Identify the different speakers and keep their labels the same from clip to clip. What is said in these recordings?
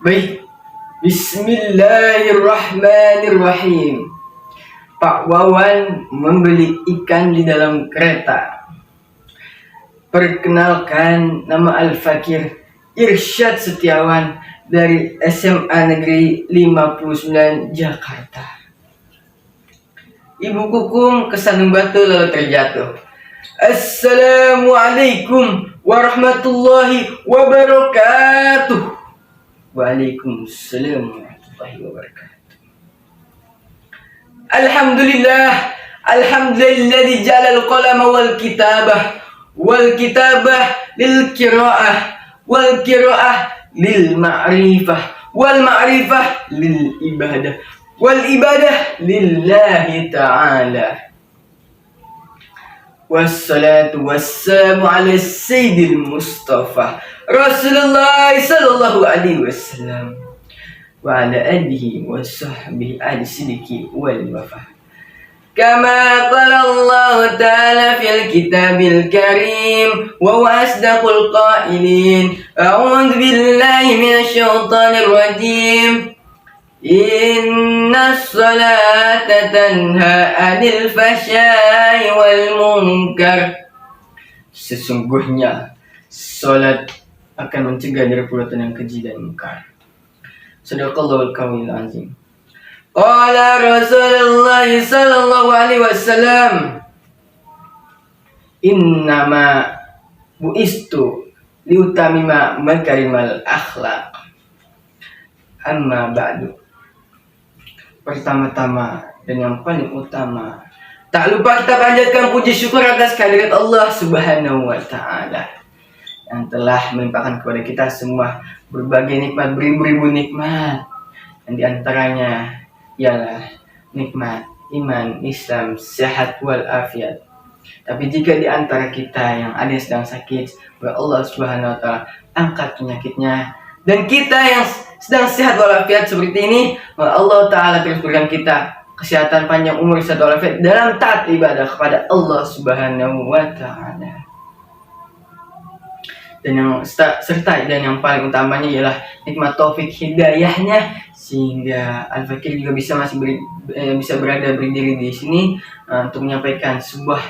Speaker 1: Baik, Bismillahirrahmanirrahim. Pak Wawan membeli ikan di dalam kereta. Perkenalkan, nama Al-Fakir Irsyad Setiawan dari SMA Negeri 59 Jakarta. Ibu Kukum kesandung batu lalu terjatuh. Assalamualaikum warahmatullahi wabarakatuh. Waalaikumsalam warahmatullahi wabarakatuh. Alhamdulilladzi ja'ala al-qalama wal kitabah lil qiraah lil ma'rifah wal ma'rifah lil ibadah wal ibadah lillahi ta'ala. Wassalatu wassalamu ala sayyidil Mustafa Rasulullah sallallahu alaihi wasallam wa ala alihi wa sahbihi al-sidiki wal wafah. Kama qala Allah ta'ala fil kitabil karim wa huwa asdaqul qailin. A'udzu billahi minasy syaithanir rajim. Inna salata tanha 'anil fahsya'i wal munkar. Sesungguhnya salat akan mencegah dari perbuatan yang keji dan mungkar. Shadaqallahul qawiyul azim. Qala Rasulullah sallallahu alaihi wasallam, innama bu'istu liutamima makarimal akhlaq. Amma ba'du. Pertama-tama dan yang paling utama, tak lupa kita panjatkan puji syukur atas kehadirat Allah Subhanahu wa Ta'ala yang telah melimpahkan kepada kita semua berbagai nikmat, beribu-ribu nikmat, dan diantaranya ialah nikmat iman, Islam, sehat wal afiat. Tapi jika di antara kita yang ada yang sedang sakit, Allah Subhanahu wa Ta'ala angkat penyakitnya, dan kita yang sedang sehat walafiat seperti ini, Allah Ta'ala terus berikan kita kesehatan, panjang umur, sehat walafiat dalam taat ibadah kepada Allah Subhanahu wa Ta'ala. Dan yang yang paling utamanya ialah nikmat taufik hidayahnya, sehingga Al-Fakir juga bisa berada berdiri di sini untuk menyampaikan sebuah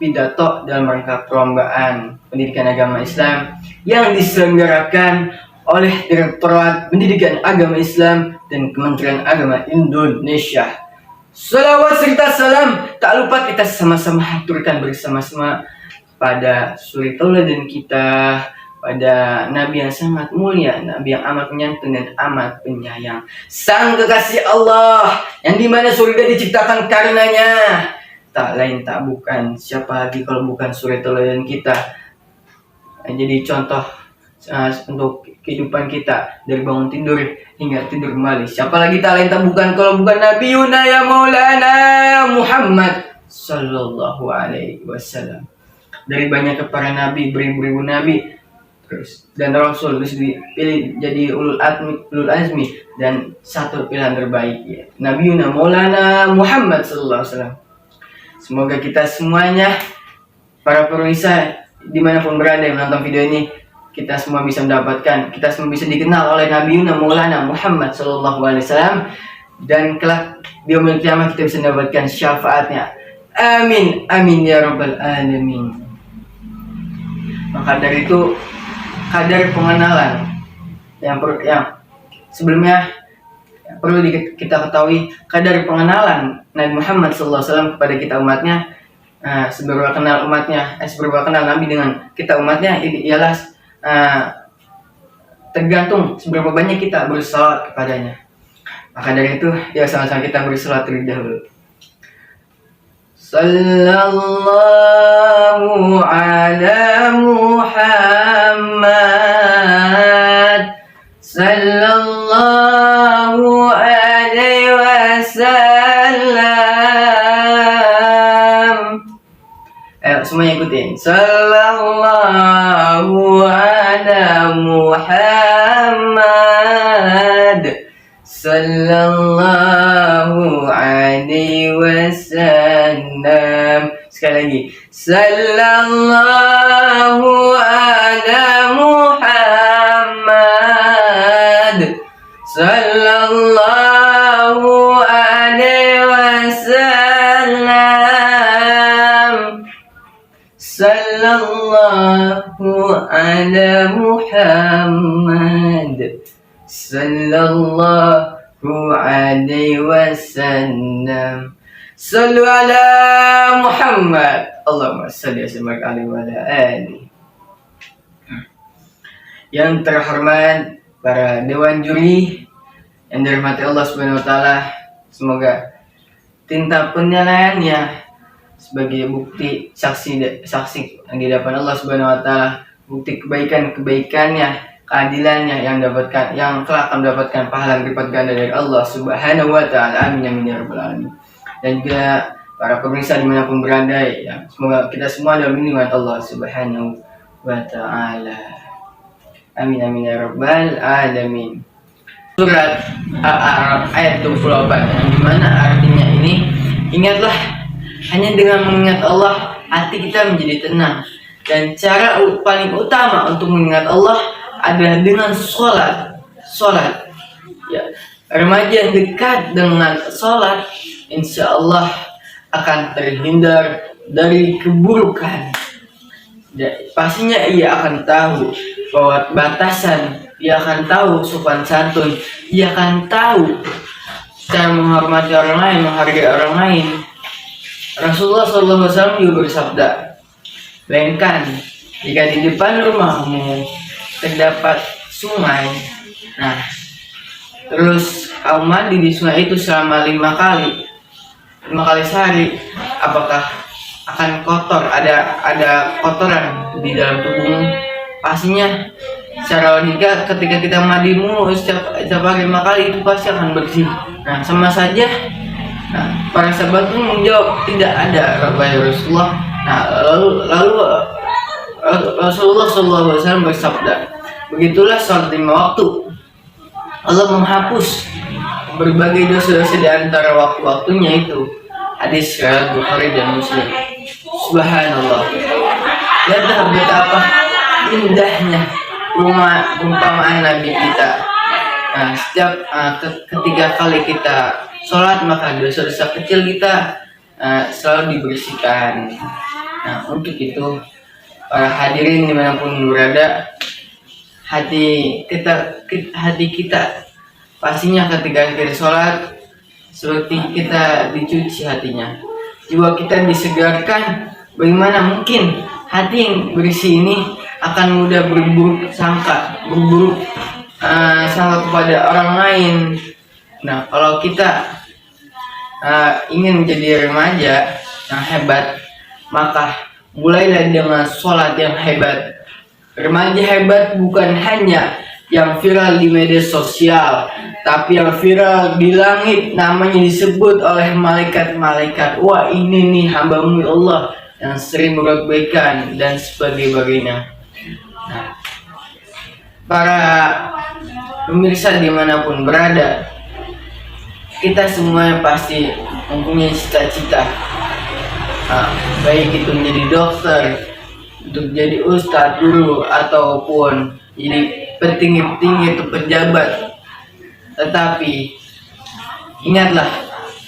Speaker 1: pidato dalam rangka perlombaan pendidikan agama Islam yang diselenggarakan oleh Direktorat Pendidikan Agama Islam dan Kementerian Agama Indonesia. Salawat serta salam tak lupa kita sama-sama haturkan bersama-sama pada suri tauladan kita, pada Nabi yang sangat mulia, Nabi yang amat penyantun dan amat penyayang, sang kekasih Allah yang dimana surga diciptakan karenanya. Tak lain tak bukan siapa lagi kalau bukan suri tauladan kita. Jadi contoh untuk kehidupan kita dari bangun tidur hingga tidur kembali. Siapa lagi tak lain tak bukan kalau bukan Nabi Yuna ya Maulana Muhammad sallallahu alaihi wasallam. Dari banyak para nabi, beribu-ribu nabi, terus dan rasul terus dipilih jadi ulul azmi dan satu pilihan terbaik ya, Nabi Yuna Maulana Muhammad sallallahu alaihi wasallam. Semoga kita semuanya, para pemirsa dimanapun berada yang menonton video ini, kita semua bisa mendapatkan, kita semua bisa dikenal oleh Nabi Maulana Muhammad sallallahu alaihi wasallam, dan kelak di yaumil qiyamah kita bisa mendapatkan syafaatnya. Amin amin ya rabbal alamin. Maka dari itu, kadar pengenalan yang sebelumnya perlu kita ketahui, kadar pengenalan Nabi Muhammad sallallahu alaihi wasallam kepada kita umatnya, seberapa kenal Nabi dengan kita umatnya, ialah tergantung seberapa banyak kita bersalawat kepadanya. Maka dari itu, ya sama-sama kita bersalawat terlebih dahulu. Sallallahu ala Muhammad sallallahu alaihi wasallam. Semuanya ikutin. Sallallahu ala Muhammad sallallahu alaihi wasallam. Sekali lagi. Sallallahu ala Muhammad Sallallahu alaihi wasallam. Sallallahu ala Muhammad. Sallallahu alaihi wasallam. Sallu ala Muhammad. Allahumma salli alaihi wa ala alihi. Yang terhormat para dewan juri yang dirahmati Allah Subhanahu wa taala, semoga tinta penilaiannya sebagai bukti saksi yang di hadapan Allah Subhanahu wa taala, bukti kebaikannya, keadilannya yang kelak akan mendapatkan pahala lipat ganda dari Allah Subhanahu wa taala. Amin amin ya rabbal alamin. Dan juga para pemirsa dimanapun berada, ya, semoga kita semua dalam lindungan Allah Subhanahu wa taala. Amin amin ya rabbal alamin. Surat Al-A'raf ayat 24, yang dimana artinya ini, ingatlah, hanya dengan mengingat Allah hati kita menjadi tenang. Dan cara paling utama untuk mengingat Allah adalah dengan sholat. Ya, remaja yang dekat dengan sholat, insya Allah akan terhindar dari keburukan. Ya, pastinya ia akan tahu bahwa batasan, ia akan tahu sopan santun, ia akan tahu cara menghormati orang lain, menghargai orang lain. Rasulullah SAW juga bersabda, bayangkan jika di depan rumahmu terdapat sungai, nah terus kau mandi di sungai itu selama 5 kali sehari, apakah akan kotor? Ada kotoran di dalam tubuhmu? Pastinya secara logika ketika kita mandi mulu setiap hari 5 kali, itu pasti akan bersih. Nah, sama saja. Nah, para sahabat pun menjawab, tidak ada Rasulullah. Nah, lalu Rasulullah SAW bersabda, begitulah sholat 5 waktu. Allah menghapus berbagai dosa-dosa di antara waktu-waktunya itu. Hadis riwayat Bukhari dan Muslim. Subhanallah. Lihatlah betapa indahnya perumpamaan Nabi kita. Nah, setiap ketika kali kita sholat, maka dosa-dosa kecil kita selalu dibersihkan. Nah, untuk itu para hadirin dimanapun berada, hati kita pastinya ketika kita sholat seperti kita dicuci hatinya, jiwa kita disegarkan. Bagaimana mungkin hati yang bersih ini akan mudah berburuk sangka kepada orang lain. Nah, kalau kita ingin menjadi remaja yang hebat, maka mulailah dengan sholat yang hebat. Remaja hebat bukan hanya yang viral di media sosial, tapi yang viral di langit, namanya disebut oleh malaikat-malaikat. Wah, ini nih hamba-Mu ya Allah yang sering berbuat kebaikan dan sebagainya. Nah, para pemirsa dimanapun berada, kita semua pasti mempunyai cita-cita, baik itu menjadi dokter, untuk jadi ustadz, guru, ataupun jadi petinggi atau pejabat. Tetapi ingatlah,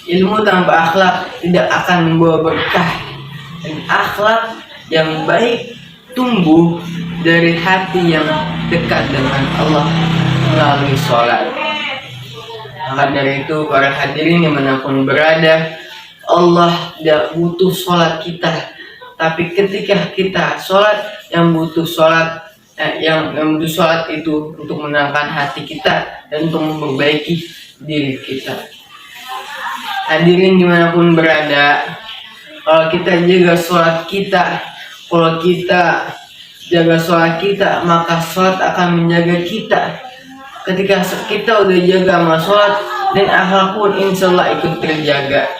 Speaker 1: ilmu tanpa akhlak tidak akan membawa berkah. Dan akhlak yang baik tumbuh dari hati yang dekat dengan Allah melalui sholat. Maka dari itu, para hadirin dimanapun berada, Allah tidak butuh sholat kita, tapi ketika kita sholat, yang butuh sholat itu untuk menenangkan hati kita dan untuk memperbaiki diri kita. Hadirin dimanapun berada, kalau kita jaga sholat kita, maka sholat akan menjaga kita. Ketika kita udah jaga sama sholat, dan akhlak pun insya Allah ikut terjaga.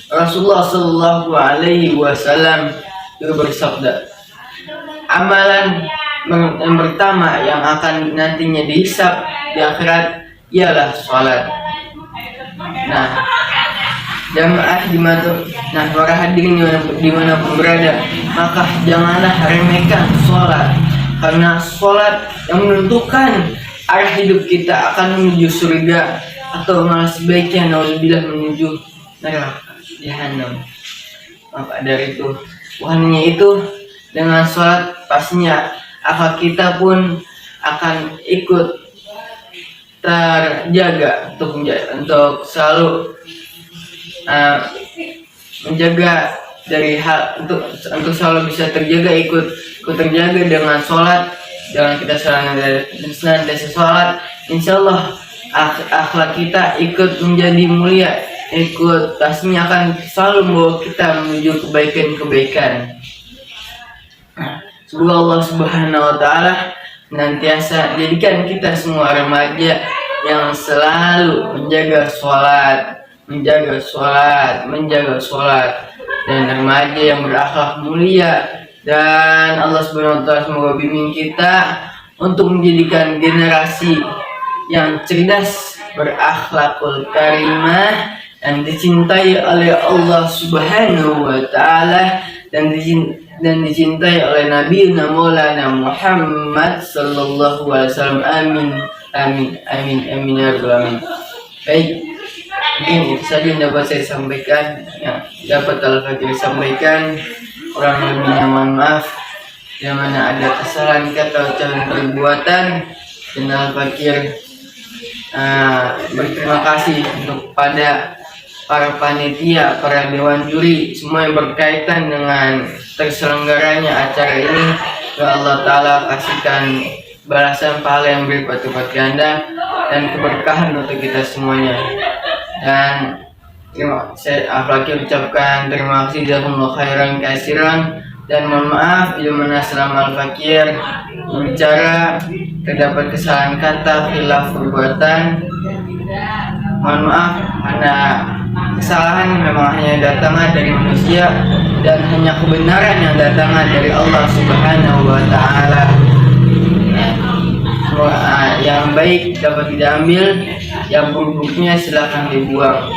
Speaker 1: Rasulullah Shallallahu Alaihi Wasallam juga bersabda, amalan yang pertama yang akan nantinya dihisab di akhirat ialah sholat. Nah, jamaah para hadirin dimanapun berada, maka janganlah remehkan sholat, karena sholat yang menentukan arah hidup kita akan menuju surga atau malah sebaiknya naudzubillah menuju neraka jahanam. Maka dari itu, bukannya itu dengan sholat pastinya akal kita pun akan ikut terjaga untuk selalu menjaga dari hal untuk selalu bisa terjaga ikut terjaga dengan sholat. Jangan kita senantiasa sholat, insya Allah akhlak kita ikut menjadi mulia, ikut pastinya akan selalu membawa kita menuju kebaikan-kebaikan. Semoga Allah Subhanahu wa Ta'ala senantiasa jadikan kita semua remaja yang selalu menjaga sholat, dan remaja yang berakhlak mulia. Dan Allah Subhanahu wa Ta'ala semoga bimbing kita untuk menjadikan generasi yang cerdas, berakhlakul karimah, dan dicintai oleh Allah Subhanahu wa Ta'ala, dan dicintai oleh Nabi Maulana Muhammad sallallahu alaihi wasallam. Amin amin amin amin ya rabbal alamin. Baik, mungkin itu saja yang dapat saya sampaikan, dapat Al-Fakir sampaikan. Kurang lebihnya mohon maaf, yang mana ada kesalahan kata ucapan perbuatan. Dan Al-Fakir berterima kasih untuk pada para panitia, para dewan juri, semua yang berkaitan dengan terselenggaranya acara ini. Ya Allah Ta'ala kasihkan balasan pahala yang berlipat-lipat ganda dan keberkahan untuk kita semuanya. Dan saya Al-Fakir ucapkan terima kasih jazakumullah khairan katsiran, dan mohon maaf bila mana selama Al-Fakir berbicara terdapat kesalahan kata, khilaf perbuatan. Mohon maaf karena kesalahan memang hanya datangnya dari manusia dan hanya kebenaran yang datangnya dari Allah Subhanahu wa Ta'ala. Yang baik dapat diambil, yang buruknya silahkan dibuang.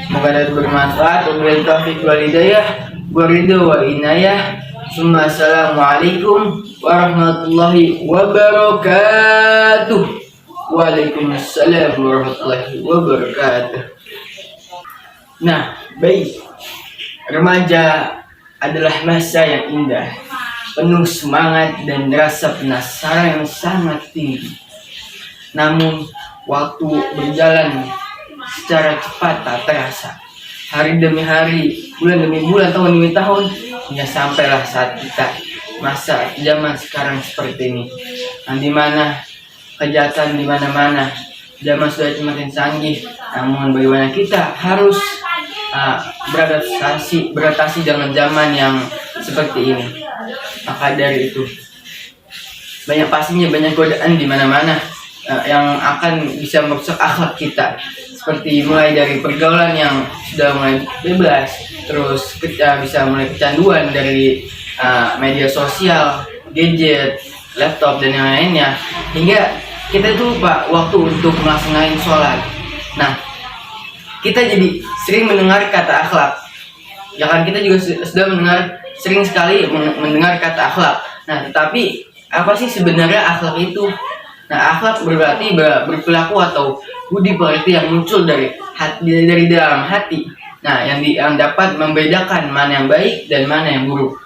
Speaker 1: Semoga dapat bermanfaat. Wabillahi taufiq wal hidayah, wa ridho wa inayah. Assalamualaikum warahmatullahi wabarakatuh. Waalaikumsalam warahmatullahi wabarakatuh. Nah, baik, remaja adalah masa yang indah, penuh semangat dan rasa penasaran yang sangat tinggi. Namun waktu berjalan secara cepat tak terasa, hari demi hari, bulan demi bulan, tahun demi tahun, hingga sampailah saat kita masa zaman sekarang seperti ini, di mana kejahatan di mana-mana, zaman sudah semakin canggih. Namun bagaimana kita harus beradaptasi dengan zaman yang seperti ini. Maka dari itu pastinya banyak godaan di mana-mana yang akan bisa merusak akhlak kita, seperti mulai dari pergaulan yang sudah mulai bebas, terus kita bisa mulai kecanduan dari media sosial, gadget, laptop dan yang lainnya, hingga kita itu lupa waktu untuk melaksanakan sholat. Nah, kita jadi sering mendengar kata akhlak, ya kan, kita juga sudah sering sekali mendengar kata akhlak. Nah, tetapi apa sih sebenarnya akhlak itu? Nah, akhlak berarti berperilaku atau budi pekerti yang muncul dari dalam hati. Nah, yang dapat membedakan mana yang baik dan mana yang buruk.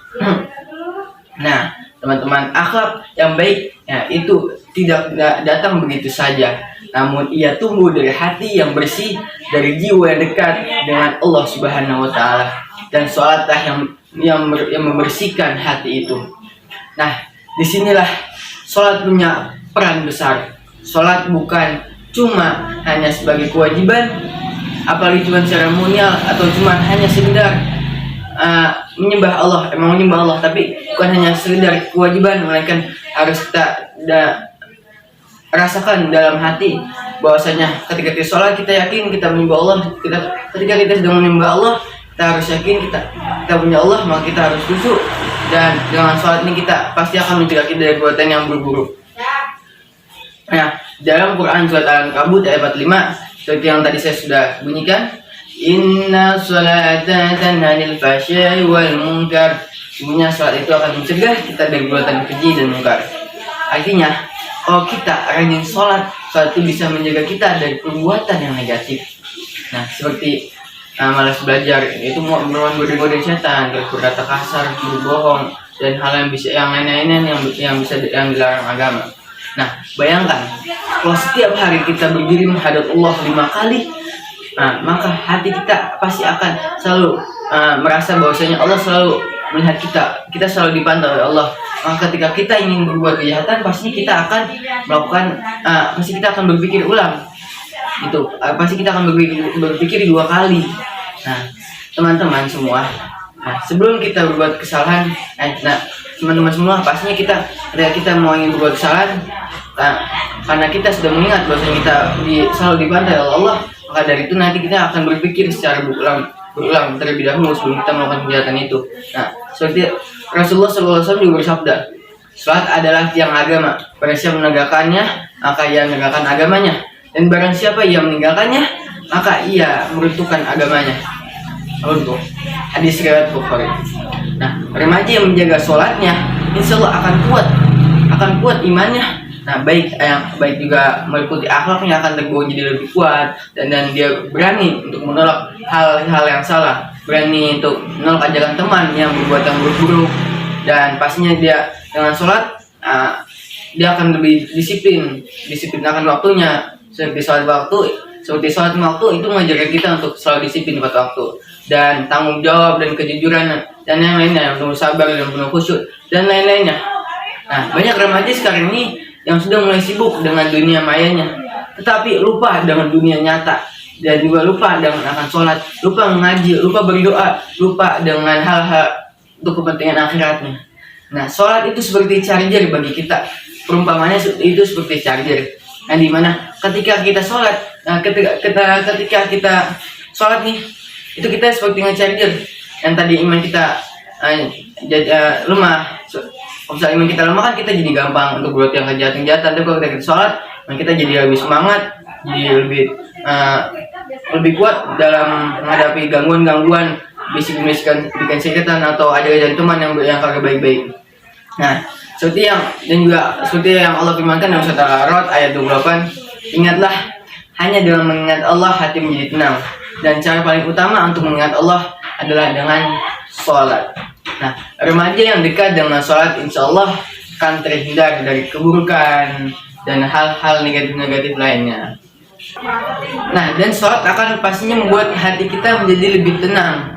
Speaker 1: Nah, teman-teman, akhlak yang baik ya itu tidak datang begitu saja, namun ia tumbuh dari hati yang bersih, dari jiwa yang dekat dengan Allah Subhanahu wa Ta'ala, dan sholatlah yang membersihkan hati itu. Nah, disinilah sholat punya peran besar. Sholat bukan cuma hanya sebagai kewajiban, apalagi cuma seremonial, atau cuma hanya sekedar menyembah Allah, emang menyembah Allah, tapi bukan hanya sekedar kewajiban, melainkan harus kita rasakan dalam hati bahwasanya ketika kita sholat kita yakin kita menyembah Allah. Ketika kita sedang menyembah Allah, kita harus yakin kita punya Allah, maka kita harus khusyuk, dan dengan sholat ini kita pasti akan mencegah kita dari perbuatan yang buruk. Nah, dalam Quran surat Al-Ankabut ayat 45, seperti yang tadi saya sudah bunyikan, inna sholata tanha 'anil fahsya'i wal munkar. Sebenarnya sholat itu akan mencegah kita dari perbuatan keji dan munkar. Artinya kalau kita rajin sholat itu bisa menjaga kita dari perbuatan yang negatif. Nah, seperti malas belajar, itu merupakan goda-goda setan, terus berkata kasar, berbohong, dan hal yang lain-lainnya yang bisa dilarang agama. Nah, bayangkan kalau setiap hari kita berdiri menghadap Allah 5 kali, maka hati kita pasti akan selalu merasa bahwasanya Allah selalu melihat kita selalu dipantau oleh Allah. Maka ketika kita ingin berbuat kejahatan, pasti kita akan berpikir ulang. Pasti kita akan berpikir 2 kali. Nah, teman-teman semua, sebelum kita berbuat kesalahan, teman-teman semua, pastinya ketika kita mau ingin berbuat kesalahan, karena kita sudah mengingat bahwasanya kita selalu dibantai oleh Allah, maka dari itu nanti kita akan berpikir secara berulang terlebih dahulu sebelum kita melakukan kejahatan itu. Nah, seperti Rasulullah SAW juga bersabda, salat adalah tiang agama, barang siapa menegakkannya, maka ia menegakkan agamanya, dan barang siapa ia meninggalkannya, maka ia meruntuhkan agamanya. Runtuh. Hadis riwayat Bukhari. Nah, remaja yang menjaga sholatnya, insya Allah akan kuat imannya. Nah, baik juga meliputi akhlaknya akan terbawa jadi lebih kuat, dan dia berani untuk menolak hal-hal yang salah, berani untuk menolak ajakan teman yang berbuat yang buruk, dan pastinya dia dengan sholat dia akan lebih disiplin akan waktunya. Seperti sholat waktu itu mengajarkan kita untuk selalu disiplin pada waktu, dan tanggung jawab dan kejujuran dan yang lainnya, penuh sabar dan penuh khusyuk dan lain-lainnya. Nah, banyak remaja sekarang ini yang sudah mulai sibuk dengan dunia mayanya, tetapi lupa dengan dunia nyata, dan juga lupa dengan akan sholat, lupa mengaji, lupa berdoa, lupa dengan hal-hal untuk kepentingan akhiratnya. Nah, sholat itu seperti charger bagi kita. Perumpamannya itu seperti charger. Nah, dimana ketika kita sholat, ketika kita sholat nih, itu kita seperti nge-charger. Yang tadi iman kita lemah. Kalau misalnya iman kita lemah kan kita jadi gampang untuk berbuat yang kejahatan. Tapi kalau kita sholat, kita jadi lebih semangat, jadi lebih kuat dalam menghadapi gangguan bisik-bisikan setan atau ajaran teman yang kagak baik-baik. Nah, seperti yang Allah firmankan dalam surat Al-A'raf ayat 28, ingatlah, hanya dengan mengingat Allah hati menjadi tenang, dan cara paling utama untuk mengingat Allah adalah dengan sholat. Nah, remaja yang dekat dengan sholat insya Allah akan terhindar dari keburukan dan hal-hal negatif lainnya. Nah, dan sholat akan pastinya membuat hati kita menjadi lebih tenang,